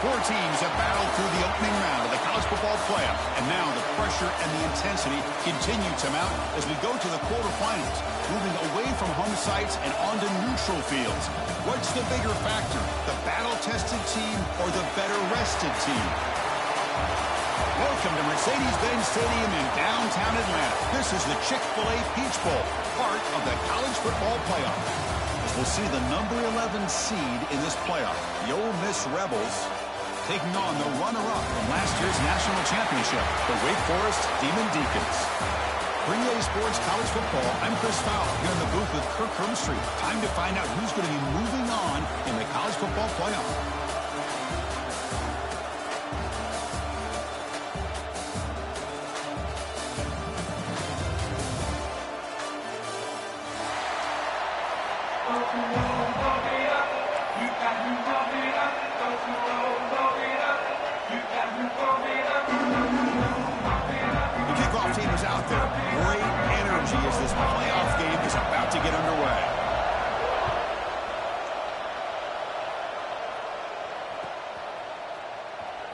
Four teams have battled through the opening round of the college football playoff, and now the pressure and the intensity continue to mount as we go to the quarterfinals, moving away from home sites and onto neutral fields. What's the bigger factor, the battle-tested team or the better-rested team? Welcome to Mercedes-Benz Stadium in downtown Atlanta. This is the Chick-fil-A Peach Bowl, part of the college football playoff. As we'll see the number 11 seed in this playoff, the Ole Miss Rebels, taking on the runner-up from last year's national championship, the Wake Forest Demon Deacons. For EA Sports College Football, I'm Chris Fowler here in the booth with Kirk Hermstreet. Time to find out who's going to be moving on in the college football playoff.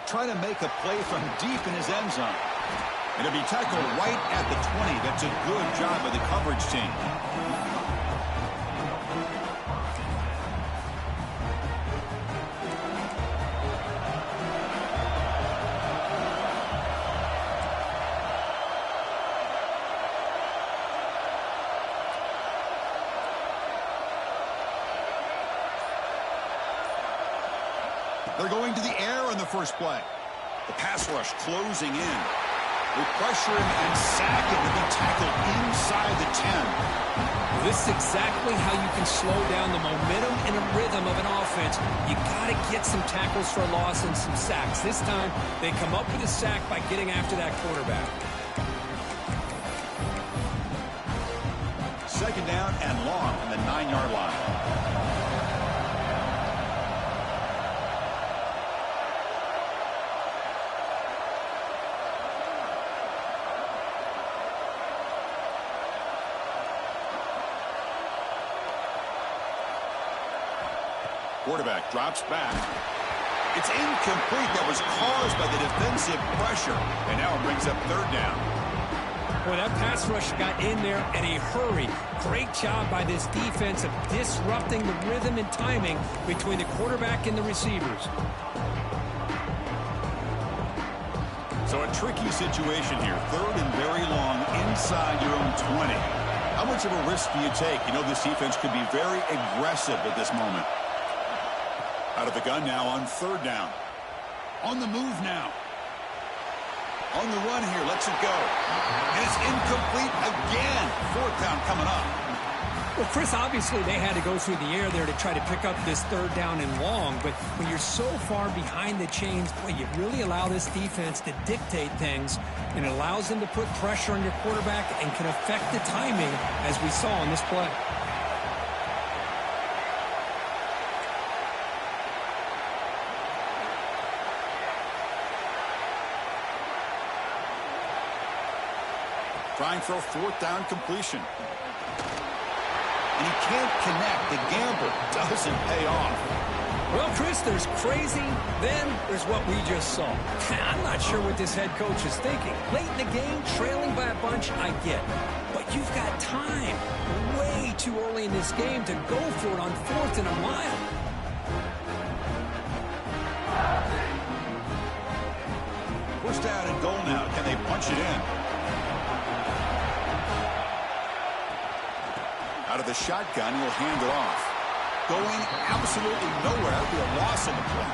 Trying to make a play from deep in his end zone. It'll be tackled right at the 20. That's a good job by the coverage team. They're going to the air on the first play. The pass rush closing in. They pressure him and sack him to be tackled inside the 10. This is exactly how you can slow down the momentum and a rhythm of an offense. You got to get some tackles for loss and some sacks. This time, they come up with a sack by getting after that quarterback. Second down and long on the 9-yard line. Quarterback drops back. It's incomplete. That was caused by the defensive pressure. And now it brings up third down. Well, that pass rush got in there in a hurry. Great job by this defense of disrupting the rhythm and timing between the quarterback and the receivers. So a tricky situation here. Third and very long inside your own 20. How much of a risk do you take? You know this defense could be very aggressive at this moment. Out of the gun now on third down. On the move now. On the run here, lets it go. And it's incomplete again. Fourth down coming up. Well, Chris, obviously they had to go through the air there to try to pick up this third down and long. But when you're so far behind the chains, boy, you really allow this defense to dictate things. And it allows them to put pressure on your quarterback and can affect the timing, as we saw in this play. Trying for a fourth down completion. And he can't connect. The gamble doesn't pay off. Well, Chris, there's crazy, then there's what we just saw. I'm not sure what this head coach is thinking. Late in the game, trailing by a bunch, I get. But you've got time. Way too early in this game to go for it on fourth and a mile. First down and goal now. Can they punch it in? Out of the shotgun, he'll hand it off. Going absolutely nowhere. That would be a loss in the play.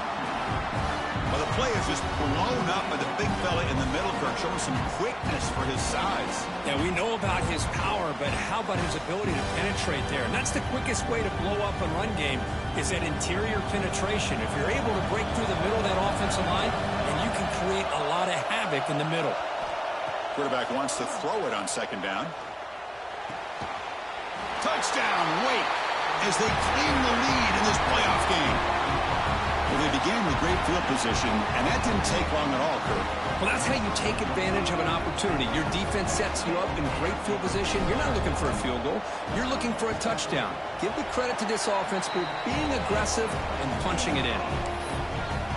Well, the play is just blown up by the big fella in the middle, Kirk, showing some quickness for his size. Yeah, we know about his power, but how about his ability to penetrate there? And that's the quickest way to blow up a run game, is that interior penetration. If you're able to break through the middle of that offensive line, then you can create a lot of havoc in the middle. Quarterback wants to throw it on second down. Touchdown, Wake, as they claim the lead in this playoff game. Well, they began with great field position, and that didn't take long at all, Kirk. Well, that's how you take advantage of an opportunity. Your defense sets you up in great field position. You're not looking for a field goal. You're looking for a touchdown. Give the credit to this offense for being aggressive and punching it in.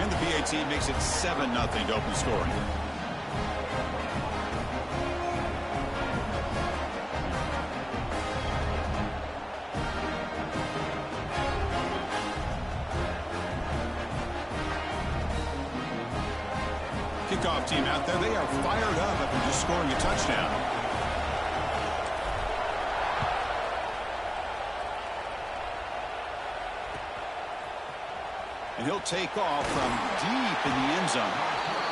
And the PAT makes it 7-0 to open scoring. Kickoff team out there. They are fired up after just scoring a touchdown. And he'll take off from deep in the end zone.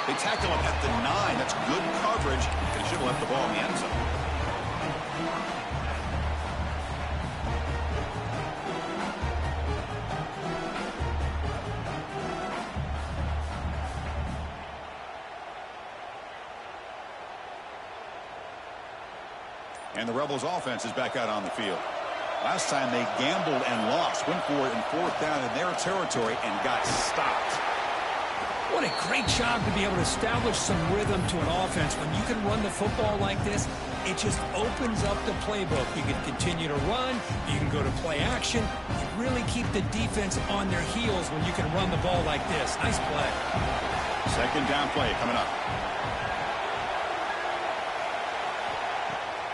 They tackle him at the 9. That's good coverage. They should have left the ball in the end zone. And the Rebels offense is back out on the field. Last time they gambled and lost. Went for it in 4th down in their territory and got stopped. What a great job to be able to establish some rhythm to an offense. When you can run the football like this, it just opens up the playbook. You can continue to run. You can go to play action. You really keep the defense on their heels when you can run the ball like this. Nice play. 2nd down play coming up.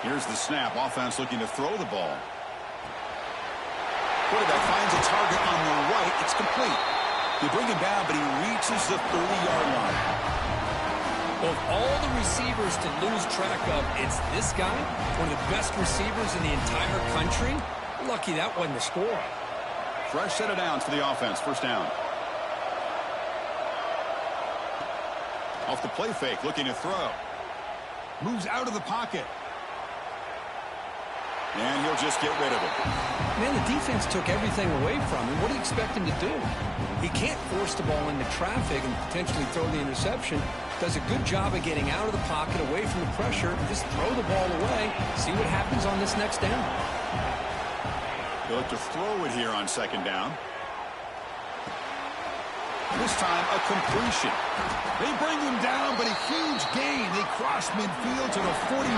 Here's the snap. Offense looking to throw the ball. Quarterback finds a target on the right. It's complete. They bring him down, but he reaches the 30-yard line. Well, of all the receivers to lose track of, it's this guy, one of the best receivers in the entire country. Lucky that wasn't the score. Fresh set of downs for the offense. 1st down. Off the play fake, looking to throw. Moves out of the pocket. And he'll just get rid of it. Man, the defense took everything away from him. What do you expect him to do? He can't force the ball into traffic and potentially throw the interception. Does a good job of getting out of the pocket, away from the pressure. Just throw the ball away. See what happens on this next down. They'll look to throw it here on 2nd down. This time, a completion. They bring him down, but a huge gain. They cross midfield to the 49.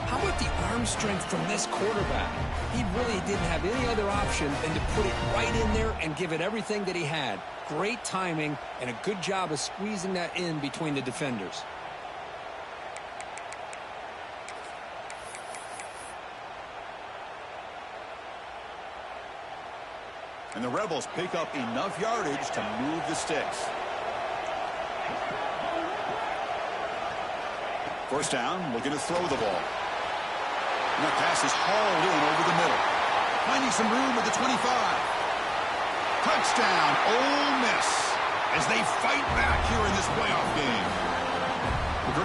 How about the arm strength from this quarterback? He really didn't have any other option than to put it right in there and give it everything that he had. Great timing and a good job of squeezing that in between the defenders. And the Rebels pick up enough yardage to move the sticks. 1st down, looking to throw the ball. And that pass is hauled in over the middle. Finding some room at the 25. Touchdown, Ole Miss, as they fight back here in this playoff game.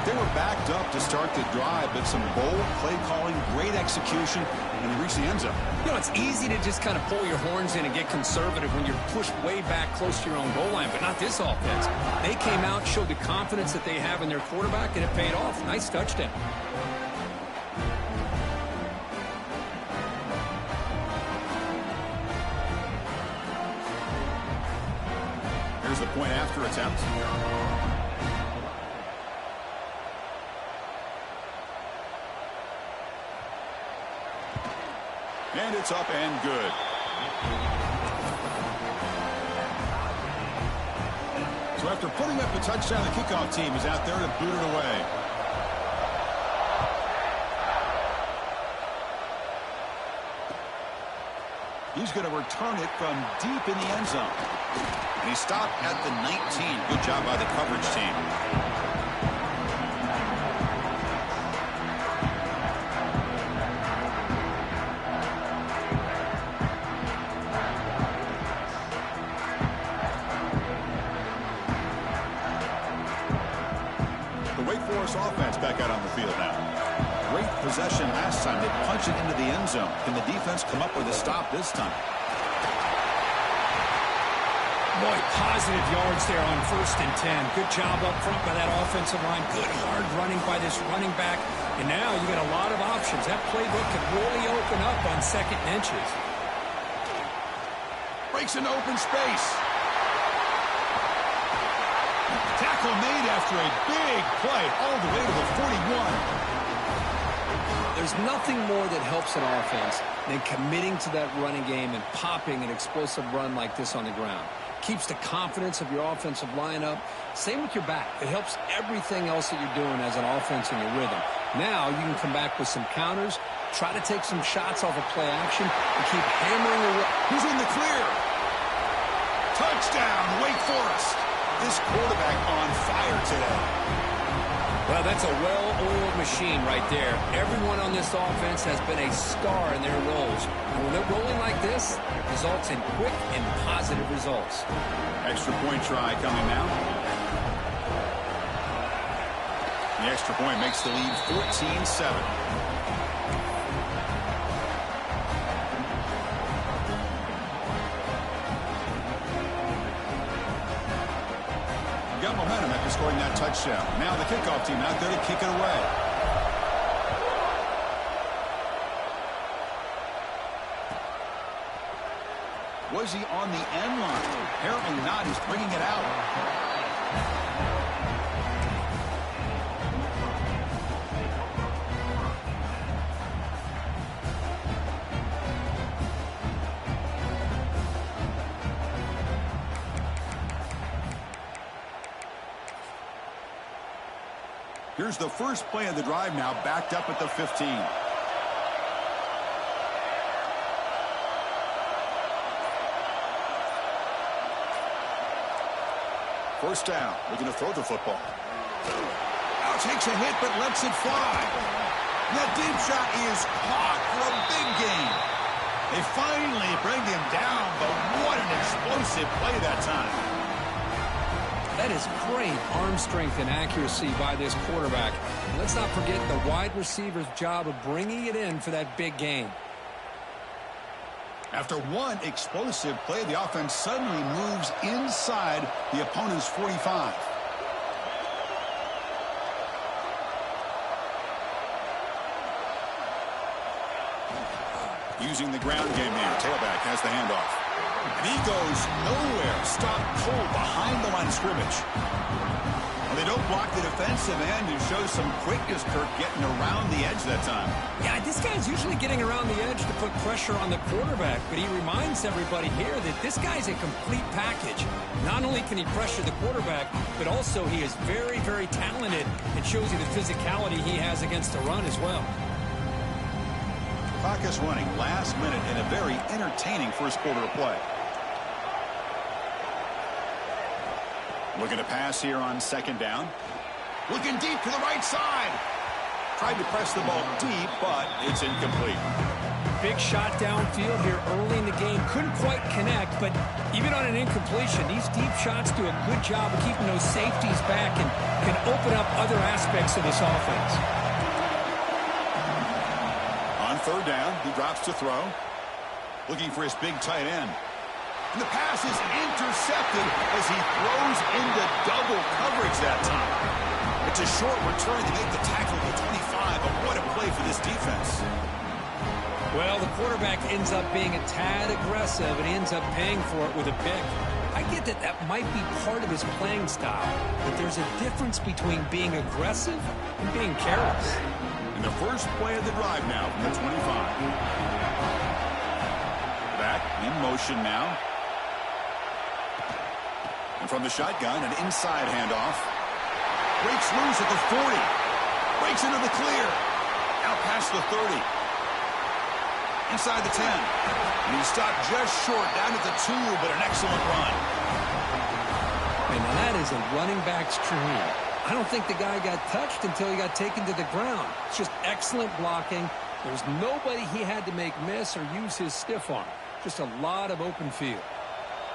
They were backed up to start the drive, but some bold play calling, great execution, and they reached the end zone. You know, it's easy to just kind of pull your horns in and get conservative when you're pushed way back close to your own goal line, but not this offense. They came out, showed the confidence that they have in their quarterback, and it paid off. Nice touchdown. Here's the point after attempt. And it's up and good. So after putting up a touchdown, the kickoff team is out there to boot it away. He's going to return it from deep in the end zone. And he stopped at the 19. Good job by the coverage team. The Wake Forest offense back out on the field now. Great possession last time. They punch it into the end zone. Can the defense come up with a stop this time? Boy, positive yards there on 1st and 10. Good job up front by that offensive line. Good hard running by this running back. And now you got a lot of options. That playbook could really open up on 2nd and inches. Breaks into open space. Tackle made after a big play all the way to the 41. There's nothing more that helps an offense than committing to that running game and popping an explosive run like this on the ground. keeps the confidence of your offensive line up. Same with your back. It helps everything else that you're doing as an offense in your rhythm. Now you can come back with some counters, try to take some shots off of play action, and keep hammering away. Who's in the clear? Touchdown, Wake Forest. This quarterback on fire today. Well, that's a well-oiled machine right there. Everyone on this offense has been a star in their roles. And when they're rolling like this, it results in quick and positive results. Extra point try coming now. The extra point makes the lead 14-7. Got momentum after scoring that touchdown. Now the kickoff team out there to kick it away. Was he on the end line? Apparently not. He's bringing it out. Here's the first play of the drive now, backed up at the 15. First down, looking to throw the football. Now takes a hit, but lets it fly. That deep shot is caught for a big gain. They finally bring him down, but what an explosive play that time. That is great arm strength and accuracy by this quarterback. Let's not forget the wide receiver's job of bringing it in for that big gain. After one explosive play, the offense suddenly moves inside the opponent's 45. Using the ground game here. Tailback has the handoff. And he goes nowhere. Stop cold behind the line of scrimmage. Well, they don't block the defensive end and show some quickness, Kirk, getting around the edge that time. Yeah, this guy's usually getting around the edge to put pressure on the quarterback, but he reminds everybody here that this guy's a complete package. Not only can he pressure the quarterback, but also he is very, very talented. It shows you the physicality he has against the run as well. Clock is running last minute in a very entertaining first quarter of play. Looking to pass here on second down. Looking deep to the right side. Tried to press the ball deep, but it's incomplete. Big shot downfield here early in the game. Couldn't quite connect, but even on an incompletion, these deep shots do a good job of keeping those safeties back and can open up other aspects of this offense. On third down, he drops to throw. Looking for his big tight end. And the pass is intercepted as he throws into double coverage that time. It's a short return to make the tackle at the 25, but what a play for this defense. Well, the quarterback ends up being a tad aggressive, and he ends up paying for it with a pick. I get that that might be part of his playing style, but there's a difference between being aggressive and being careless. And the first play of the drive now from the 25. Back in motion now. And from the shotgun, an inside handoff. Breaks loose at the 40. Breaks into the clear. Out past the 30. Inside the 10. And he stopped just short, down at the 2, but an excellent run. And that is a running back's dream. I don't think the guy got touched until he got taken to the ground. It's just excellent blocking. There's nobody he had to make miss or use his stiff arm. Just a lot of open field.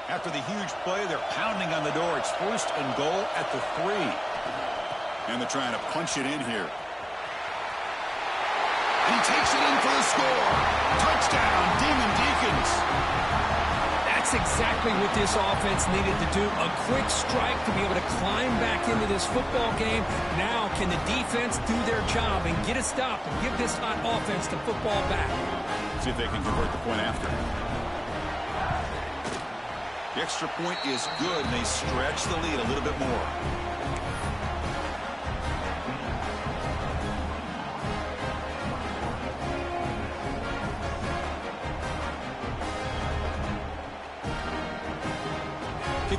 After the huge play, they're pounding on the door. It's first and goal at the 3. And they're trying to punch it in here. And he takes it in for the score. Touchdown, Demon Deacons. That's exactly what this offense needed to do. A quick strike to be able to climb back into this football game. Now can the defense do their job and get a stop and give this hot offense the football back? See if they can convert the point after. The extra point is good, and they stretch the lead a little bit more.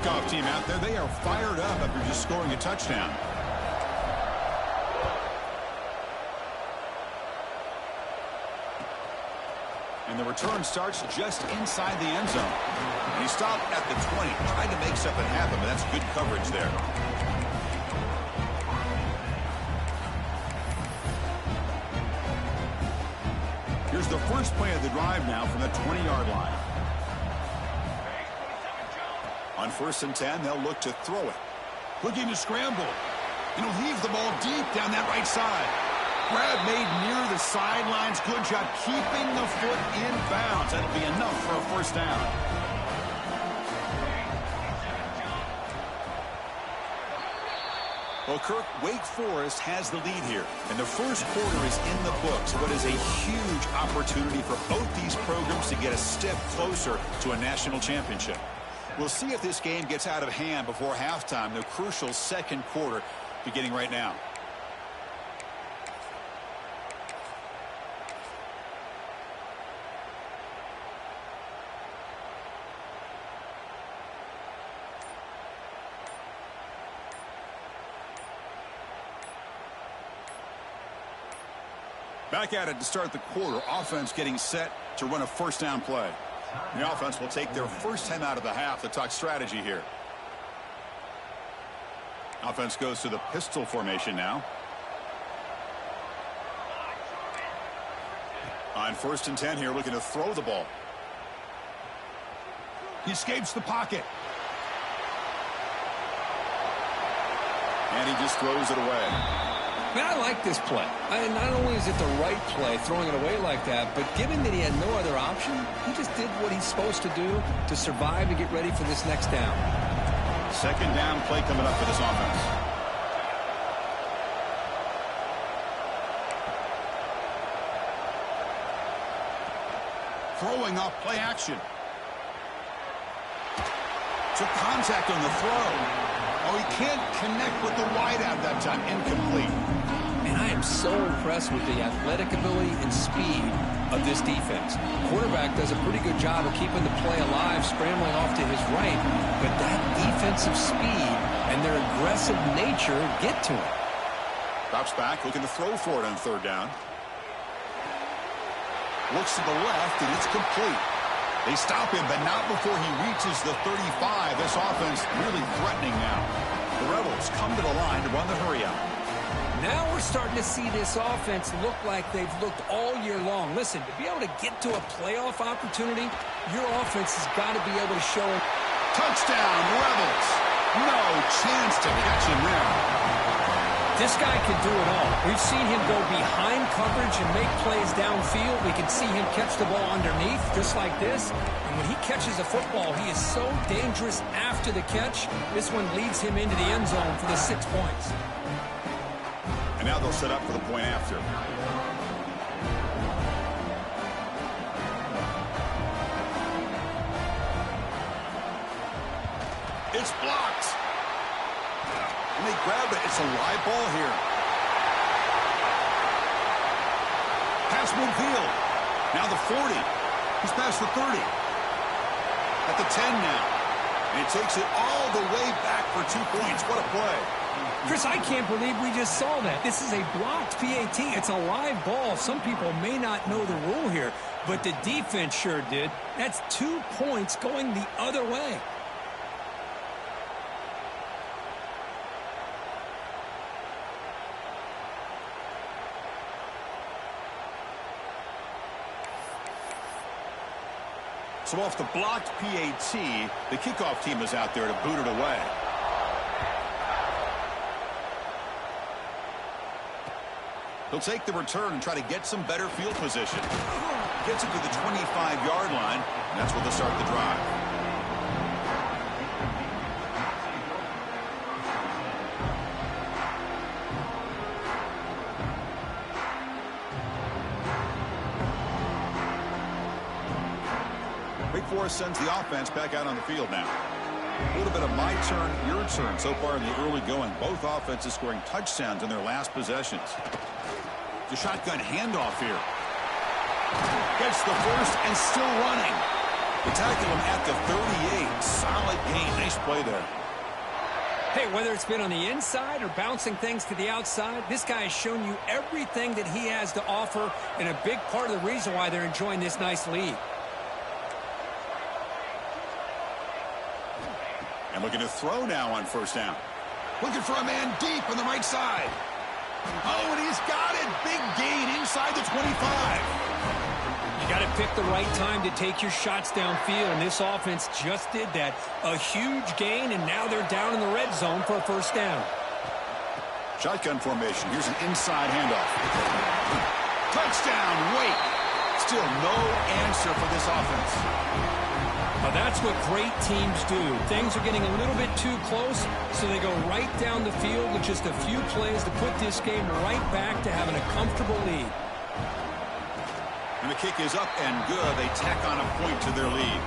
kickoff team out there. They are fired up after just scoring a touchdown. And the return starts just inside the end zone. He stopped at the 20, trying to make something happen, but that's good coverage there. Here's the first play of the drive now from the 20-yard line. On 1st and 10, they'll look to throw it. Looking to scramble. And he'll heave the ball deep down that right side. Grab made near the sidelines. Good job keeping the foot in bounds. That'll be enough for a first down. Well, Kirk, Wake Forest has the lead here, and the first quarter is in the books. What is a huge opportunity for both these programs to get a step closer to a national championship. We'll see if this game gets out of hand before halftime, the crucial second quarter beginning right now. Back at it to start the quarter. Offense getting set to run a first down play. The offense will take their first 10 out of the half to talk strategy here. Offense goes to the pistol formation now. On 1st and 10 here, looking to throw the ball. He escapes the pocket. And he just throws it away. Man, I like this play. Not only is it the right play, throwing it away like that, but given that he had no other option, he just did what he's supposed to do to survive and get ready for this next down. Second down play coming up for this offense. Throwing off play action. Took contact on the throw. Oh, he can't connect with the wideout that time. Incomplete. And I am so impressed with the athletic ability and speed of this defense. Quarterback does a pretty good job of keeping the play alive, scrambling off to his right. But that defensive speed and their aggressive nature get to him. Drops back, looking to throw for it on 3rd down. Looks to the left, and it's complete. They stop him, but not before he reaches the 35. This offense really threatening now. The Rebels come to the line to run the hurry up. Now we're starting to see this offense look like they've looked all year long. Listen, to be able to get to a playoff opportunity, your offense has got to be able to show it. Touchdown, Rebels. No chance to catch him there. This guy can do it all. We've seen him go behind coverage and make plays downfield. We can see him catch the ball underneath, just like this. And when he catches a football, he is so dangerous after the catch. This one leads him into the end zone for the 6 points. And now they'll set up for the point after. It's blocked. And they grab it. It's a live ball here. Pass midfield. Now the 40. He's past the 30. At the 10 now. And he takes it all the way back for 2 points. What a play. Chris, I can't believe we just saw that. This is a blocked PAT. It's a live ball. Some people may not know the rule here, but the defense sure did. That's 2 points going the other way. So off the blocked PAT, the kickoff team is out there to boot it away. He'll take the return and try to get some better field position. Gets it to the 25-yard line, and that's where they'll start the drive. Wake Forest sends the offense back out on the field now. A little bit of my turn, your turn so far in the early going. Both offenses scoring touchdowns in their last possessions. The shotgun handoff here. Gets the first and still running. They tackle him at the 38. Solid gain. Nice play there. Hey, whether it's been on the inside or bouncing things to the outside, this guy has shown you everything that he has to offer, and a big part of the reason why they're enjoying this nice lead. And looking to throw now on first down. Looking for a man deep on the right side. Oh, and he's got it. Big gain inside the 25. You got to pick the right time to take your shots downfield, and this offense just did that. A huge gain, and now they're down in the red zone for a first down. Shotgun formation. Here's an inside handoff. Touchdown, Wake. Still no answer for this offense. Now that's what great teams do. Things are getting a little bit too close, so they go right down the field with just a few plays to put this game right back to having a comfortable lead. And the kick is up and good. They tack on a point to their lead.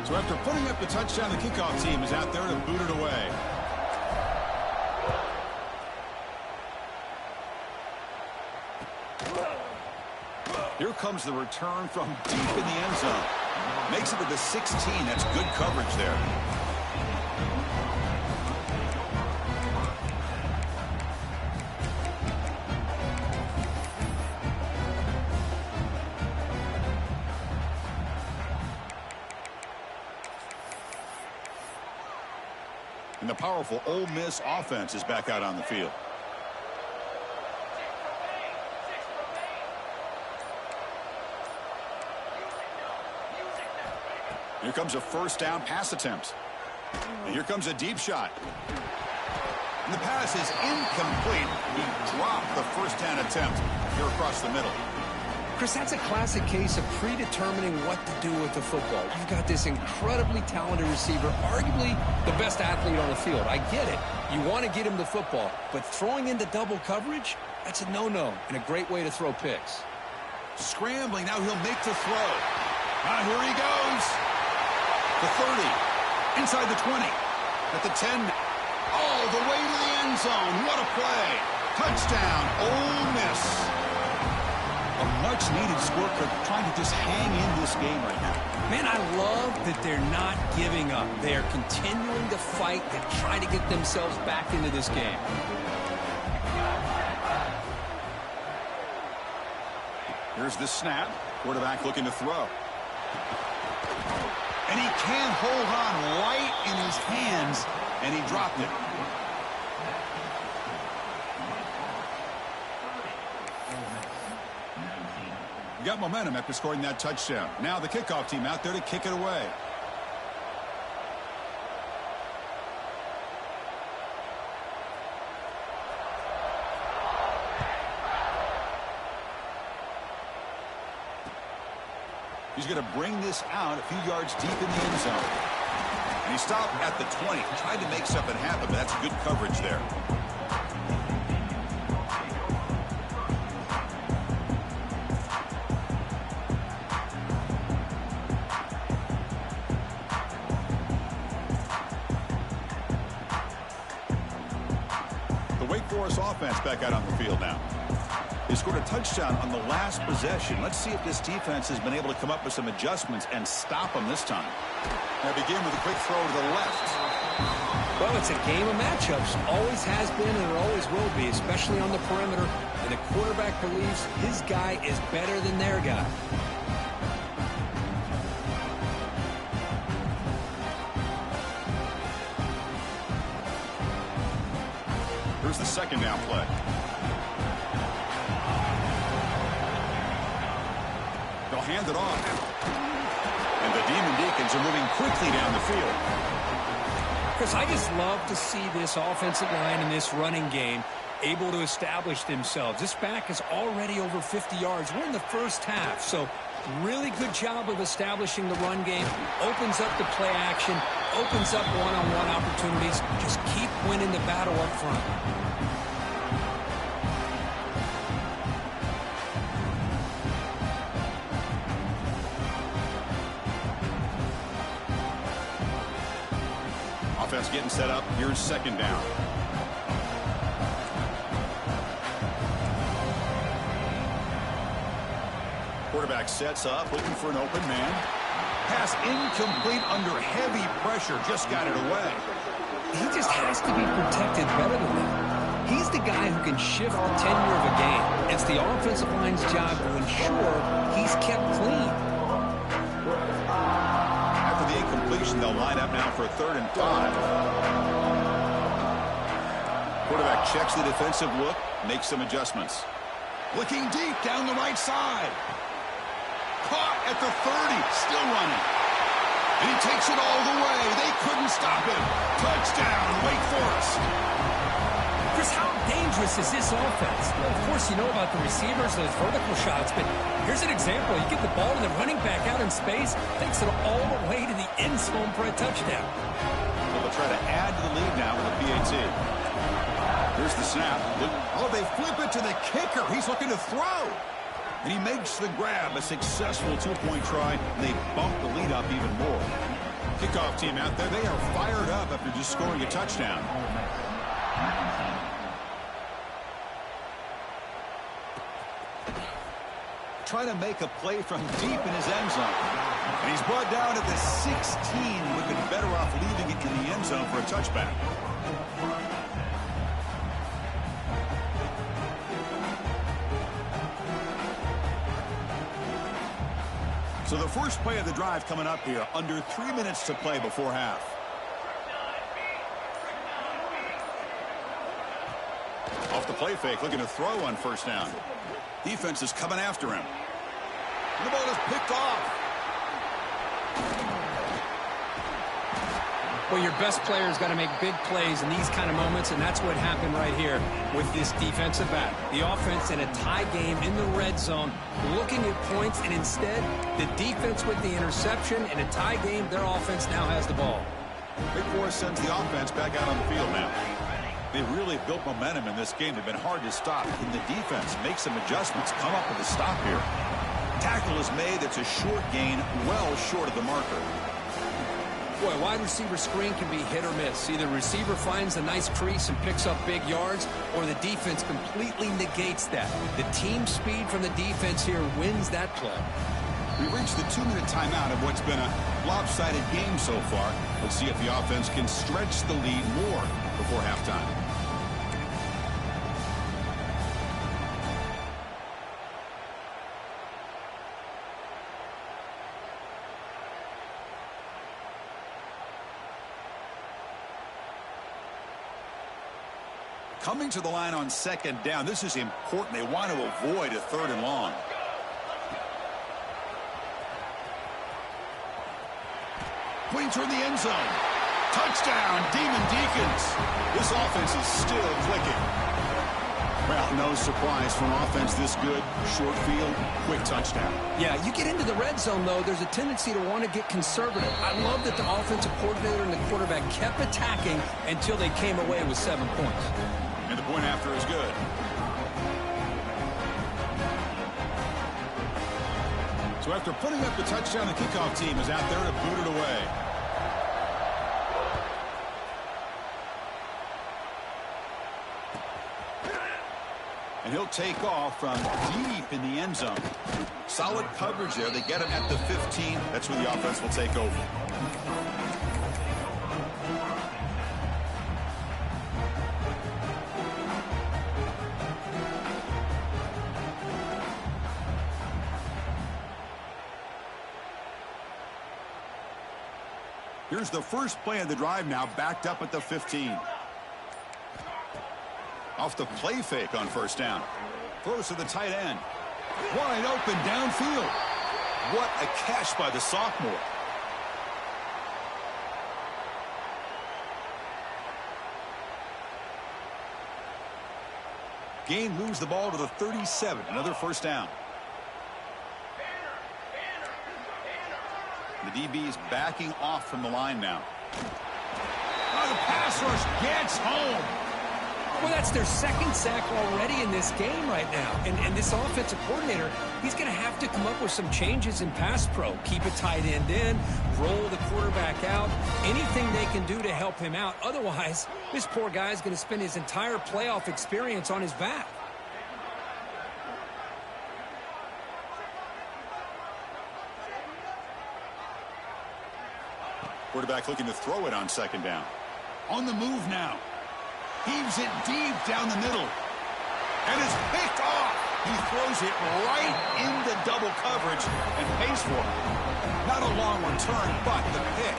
So after putting up the touchdown, the kickoff team is out there to boot it away. Here comes the return from deep in the end zone. Makes it to the 16. That's good coverage there. And the powerful Ole Miss offense is back out on the field. Here comes a first down pass attempt. And here comes a deep shot. And the pass is incomplete. He dropped the first down attempt here across the middle. Chris, that's a classic case of predetermining what to do with the football. You've got this incredibly talented receiver, arguably the best athlete on the field. I get it. You want to get him the football, but throwing into double coverage, that's a no-no and a great way to throw picks. Scrambling, now he'll make the throw. Here he goes. The 30, inside the 20, at the 10. All the way to the end zone. What a play. Touchdown, Ole Miss. A much-needed score, trying to just hang in this game right now. Man, I love that they're not giving up. They are continuing to fight and try to get themselves back into this game. Here's the snap. Quarterback looking to throw. And he can't hold on right in his hands, and he dropped it. He got momentum after scoring that touchdown. Now the kickoff team out there to kick it away. He's going to bring this out a few yards deep in the end zone. And he stopped at the 20. Tried to make something happen, but that's good coverage there. The Wake Forest offense back out on the field now. They scored a touchdown on the last possession. Let's see if this defense has been able to come up with some adjustments and stop them this time. Now begin with a quick throw to the left. Well, it's a game of matchups. Always has been and it always will be, especially on the perimeter. And the quarterback believes his guy is better than their guy. Here's the second down play. They'll hand it off. And the Demon Deacons are moving quickly down the field. Chris, I just love to see this offensive line and this running game able to establish themselves. This back is already over 50 yards. We're in the first half, so really good job of establishing the run game. Opens up the play action, opens up one-on-one opportunities. Just keep winning the battle up front. defense getting set up. Here's second down. Quarterback sets up, looking for an open man. Pass incomplete under heavy pressure. Just got it away. He just has to be protected better than that. He's the guy who can shift the tenure of a game. It's the offensive line's job to ensure he's kept clean. After the incompletion, they'll line up now for a 3rd and 5. Quarterback checks the defensive look, makes some adjustments. Looking deep down the right side. Caught at the 30, still running. And he takes it all the way. They couldn't stop him. Touchdown, Wake Forest. Chris, how dangerous is this offense? Well, of course, you know about the receivers, those vertical shots, but here's an example. You get the ball to the running back out in space, takes it all the way to the end zone for a touchdown. Well, they'll try to add to the lead now with a PAT. Here's the snap. Oh, they flip it to the kicker. He's looking to throw. And he makes the grab, a successful 2-point try. And they bump the lead up even more. Kickoff team out there, they are fired up after just scoring a touchdown. Trying to make a play from deep in his end zone. And he's brought down at the 16. Would have been better off leaving it in the end zone for a touchback. So the first play of the drive coming up here, under 3 minutes to play before half. Off the play fake, looking to throw on 1st down. Defense is coming after him. And the ball is picked off. Well, your best player's got to make big plays in these kind of moments, and that's what happened right here with this defensive back. The offense in a tie game in the red zone, looking at points, and instead, the defense with the interception. In a tie game, their offense now has the ball. Wake Forest sends the offense back out on the field now. They've really built momentum in this game. They've been hard to stop. Can the defense make some adjustments, come up with a stop here? Tackle is made. It's a short gain, well short of the marker. Boy, a wide receiver screen can be hit or miss. Either receiver finds a nice crease and picks up big yards, or the defense completely negates that. The team speed from the defense here wins that play. We reached the 2-minute timeout of what's been a lopsided game so far. Let's see if the offense can stretch the lead more before halftime. Coming to the line on 2nd down. This is important. They want to avoid a 3rd and long. Putting toward the end zone. Touchdown, Demon Deacons. This offense is still clicking. Well, no surprise from offense this good. Short field, quick touchdown. Yeah, you get into the red zone, though, there's a tendency to want to get conservative. I love that the offensive coordinator and the quarterback kept attacking until they came away with 7 points. And the point after is good. So after putting up the touchdown, the kickoff team is out there to boot it away. And he'll take off from deep in the end zone. Solid coverage there. They get him at the 15. That's where the offense will take over. Here's the first play of the drive now, backed up at the 15. Off the play fake on 1st down. Throws to the tight end. Wide open downfield. What a catch by the sophomore. Gain moves the ball to the 37. Another 1st down. The DB is backing off from the line now. Oh, the pass rush gets home. Well, that's their second sack already in this game right now. And this offensive coordinator, he's going to have to come up with some changes in pass pro. Keep a tight end in, roll the quarterback out, anything they can do to help him out. Otherwise, this poor guy is going to spend his entire playoff experience on his back. Quarterback looking to throw it on second down. On the move now. Heaves it deep down the middle. And it's picked off. He throws it right into double coverage and pays for it. Not a long return, but the pick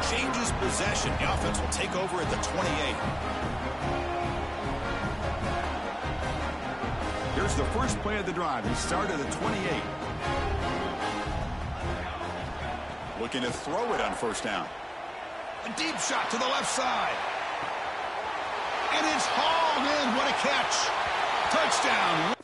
changes possession. The offense will take over at the 28. Here's the first play of the drive. He started at the 28. Looking to throw it on first down. A deep shot to the left side. And it's hauled in. What a catch. Touchdown.